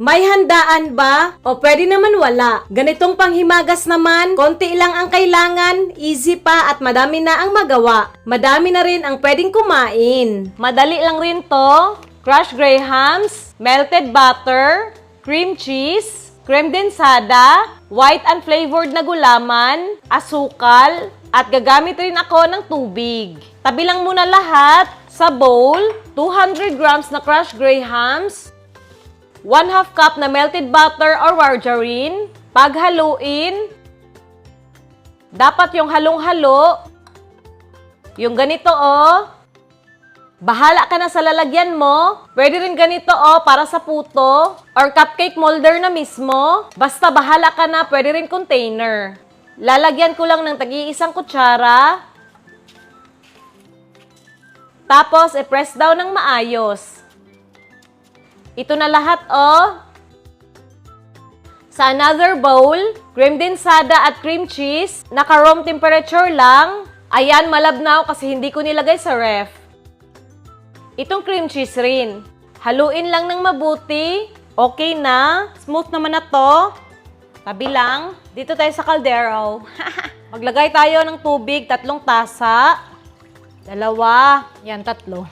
May handaan ba? O pwede naman wala. Ganitong panghimagas naman, konti lang ang kailangan, easy pa at madami na ang magawa. Madami na rin ang pwedeng kumain. Madali lang rin to. Crushed grahams, melted butter, cream cheese, creme densada, white and flavored na gulaman, asukal, at gagamit rin ako ng tubig. Tabi lang muna lahat sa bowl, 200 grams na crushed grahams, 1/2 cup na melted butter or margarine. Paghaluin, dapat yung halong-halo, yung ganito bahala ka na sa lalagyan mo. Pwede rin ganito para sa puto or cupcake molder na mismo. Basta bahala ka na, pwede rin container. Lalagyan ko lang ng tagi-isang kutsara. Tapos, i-press down ng maayos. Ito na lahat, Sa another bowl, cream densada at cream cheese, naka-room temperature lang. Ayan, malabnaw kasi hindi ko nilagay sa ref. Itong cream cheese rin. Haluin lang ng mabuti. Okay na. Smooth naman na to. Tabi lang. Dito tayo sa kaldero. Maglagay tayo ng tubig, 3 tasa. 2. Yan, 3.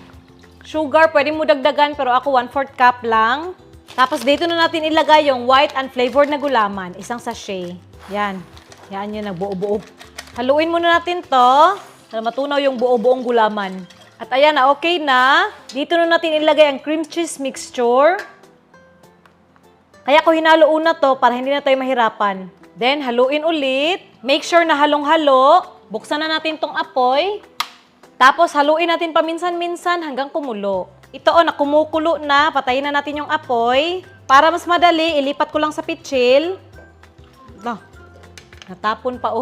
Sugar, pwede mo dagdagan pero ako 1/4 cup lang. Tapos dito na natin ilagay yung white and flavored na gulaman. 1 sachet. Yan. Yan yun, nagbuo-buo. Haluin muna natin to para matunaw yung buo-buong gulaman. At ayan na, okay na. Dito na natin ilagay ang cream cheese mixture. Kaya ko hinalo una to para hindi na tayo mahirapan. Then, haluin ulit. Make sure na halong-halo. Buksan na natin tong apoy. Tapos, haluin natin paminsan-minsan hanggang kumulo. Ito, nakumukulo na. Patayin na natin yung apoy. Para mas madali, ilipat ko lang sa pitsil. Natapon pa,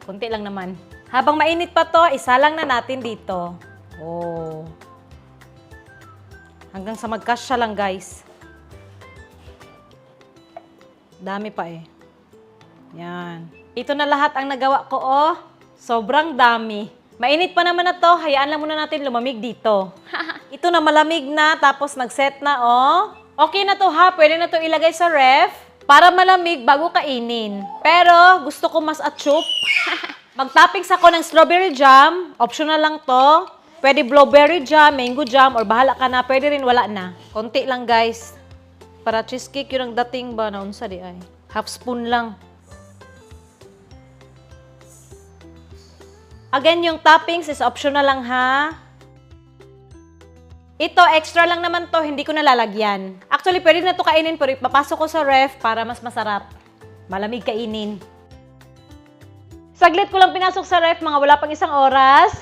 Kunti lang naman. Habang mainit pa to, isalang na natin dito. Hanggang sa magkasya lang, guys. Dami pa Yan. Ito na lahat ang nagawa ko, Sobrang dami. Mainit pa naman na to, hayaan lang muna natin lumamig dito. Ito na malamig na, tapos nag-set na, Okay na to ha, pwede na to ilagay sa ref para malamig bago kainin. Pero gusto ko mas atsup. Mag-toppings ako ng strawberry jam, optional lang to. Pwede blueberry jam, mango jam, or bahala ka na, pwede rin wala na. Konti lang guys. Para cheesecake yun ang dating ba, naunsa di ay. Half spoon lang. Again, yung toppings is optional lang ha. Ito, extra lang naman to, hindi ko nalalagyan. Actually, pwede na to kainin, pero ipapasok ko sa ref para mas masarap. Malamig kainin. Saglit ko lang pinasok sa ref, mga wala pang 1 oras.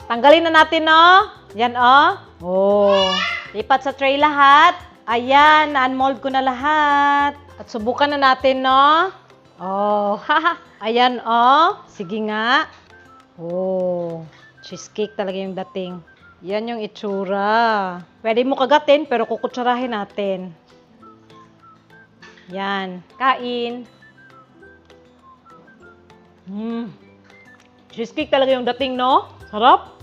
Tanggalin na natin, Yan, Lipat sa tray lahat. Ayan, na-unmold ko na lahat. At subukan na natin, Ayan, Sige nga. Cheesecake talaga yung dating. Yan yung itsura. Pwede mo kagatin, pero kukutsarahin natin. Yan. Kain. Cheesecake talaga yung dating, no? Sarap.